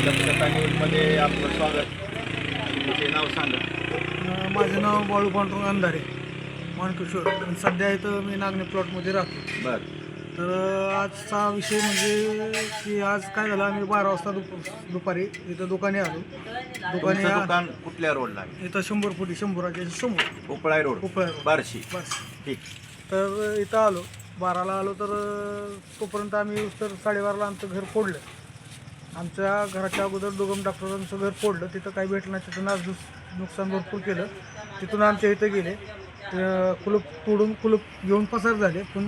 दक्षता न्यूजमध्ये आपलं स्वागत. तुमचे नाव सांगा. माझं नाव बाळू पांडुरंग अंधारे मानकिशोर. आणि सध्या इथं मी नागणे प्लॉटमध्ये राहतो. बरं. तर आजचा विषय म्हणजे की आज काय झालं, आम्ही 12 वाजता दुपारी इथं दुकाने आलो. तुमचं दुकान कुठल्या रोडला आहे? इथं 100 फुटी शंभराच्या समोर उपळाई रोड, उपळा रोड, बार्शी. बस. ठीक. तर इथं आलो 12ला आलो. तर तोपर्यंत आम्ही तर 12:30ला आमचं घर फोडलं. आमच्या घराच्या अगोदर दुगम डॉक्टरांचं घर फोडलं. तिथं काही भेटलं नाही. तिथं नुकसान भरपूर केलं. तिथून आमच्या इथं गेले, कुलूप तोडून कुलूप घेऊन पसार झाले. पण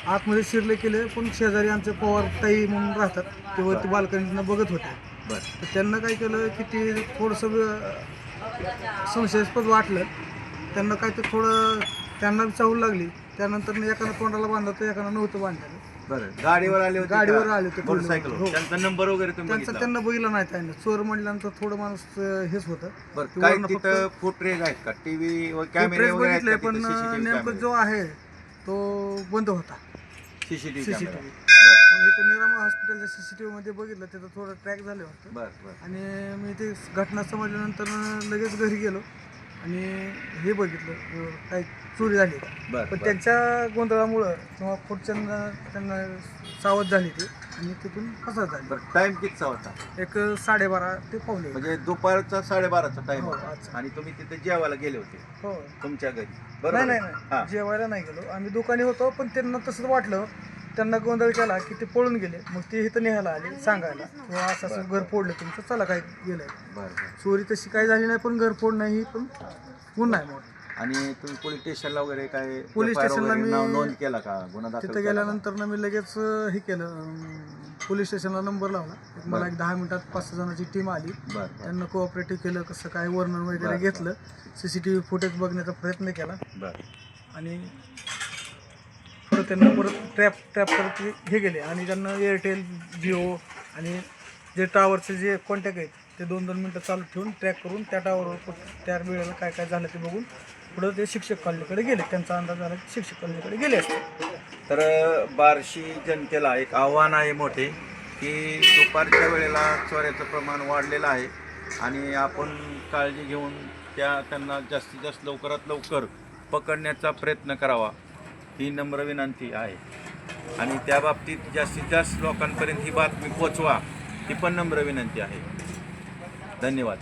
आतमध्ये शिरले केले. पण शेजारी आमचे पवार ताई म्हणून राहतात, ते वरती बाल्कनीतनं बघत होते. बरं. तर त्यांना काय केलं की ते थोडंसं संशयास्पद वाटलं. त्यांना काय तर थोडं त्यांना चावू लागली. त्यानंतर एकानं तोंडाला बांधलं तर एकानं नव्हतं बांधलं. बरं. गाडीवर आले होते? गाडीवर आले होते, मोटरसायकल. हो. त्यांचा नंबर वगैरे तुम्ही बघितला? त्यांना बघितलं नाही. त्यांना चोर म्हणल्यानंतर थोडं माणूस हेच होतं. बरं. काय तिथं फुटरेज आहेत का? टीव्ही व कॅमेरे वगैरे आहेत बघितले, का पण तिथं? नेमकं जो आहे तो बंद होता. सीसीटीव्ही सीसीटीव्ही बरं इथं निरामा हॉस्पिटलच्या सीसीटीव्ही मध्ये बघितलं, तिथं थोडं ट्रॅक झालं होतं. बरं. आणि मी ते घटना समजल्यानंतर लगेच घरी गेलो आणि हे बघितलं काही चोरी झाली. पण त्यांच्या गोंधळामुळं किंवा पुढच्यांना त्यांना सावध झाली ती आणि तिथून फसाद झाली. बरं. टाइम कितीचा होता? एक 12:30 ते पावणे. म्हणजे दुपारचा 12:30चा टाइम हो, होता. अच्छा. आणि तुम्ही तिथे जेवायला गेले होते हो. तुमच्या घरी? नाही बरोबर. नाही हां. नाही, जेवायला नाही गेलो. आम्ही दुकानी होतो. पण त्यांना तसंच वाटलं, त्यांना गोंधळ केला की ते पळून गेले. मग ते इथं निघायला आले सांगायला किंवा असं असं घर फोडलं तुमचं, चला काय गेलंय. बरं. चोरी तशी काही झाली नाही, पण घर फोड नाही पण गुन्हा आहे मोठा. आणि तुम्ही पोलीस स्टेशनला वगैरे काय पोलीस FIR स्टेशनला वगैरे मी नोंद केला का? गुन्हा दाखल तिथं केला का? गेल्यानंतर मी लगेच हे केलं, पोलीस स्टेशनला नंबर लावला. मला एक 10 मिनिटात 5-6 जणांची टीम आली. बरं. त्यांना कोऑपरेटिव्ह केलं, कसं काय वर्णन वगैरे बरं. घेतलं, CCTV फुटेज बघण्याचा प्रयत्न केला. बरं. आणि परत त्यांना ट्रॅप करत हे गेले. आणि त्यांना एअरटेल, जिओ आणि जे टावरचे जे कॉन्टॅक्ट आहेत ते 2-2 मिनटं चालू ठेवून ट्रॅक करून त्या टावरवर त्या वेळेला काय काय झालं ते बघून पुढं ते शिक्षक कॉलनीकडे गेले. त्यांचा अंदाज झाला की शिक्षक कॉलनीकडे गेले असते. तर बार्शी जनतेला एक आव्हान आहे मोठे की दुपारच्या वेळेला चोऱ्याचं प्रमाण वाढलेलं आहे आणि आपण काळजी घेऊन त्यांना जास्तीत जास्त लवकरात लवकर पकडण्याचा प्रयत्न करावा, ही नम्र विनंती आहे. आणि त्या बाबतीत जास्तीत जास्त लोकांपर्यंत ही बातमी पोचवा, ही पण नम्र विनंती आहे. धन्यवाद.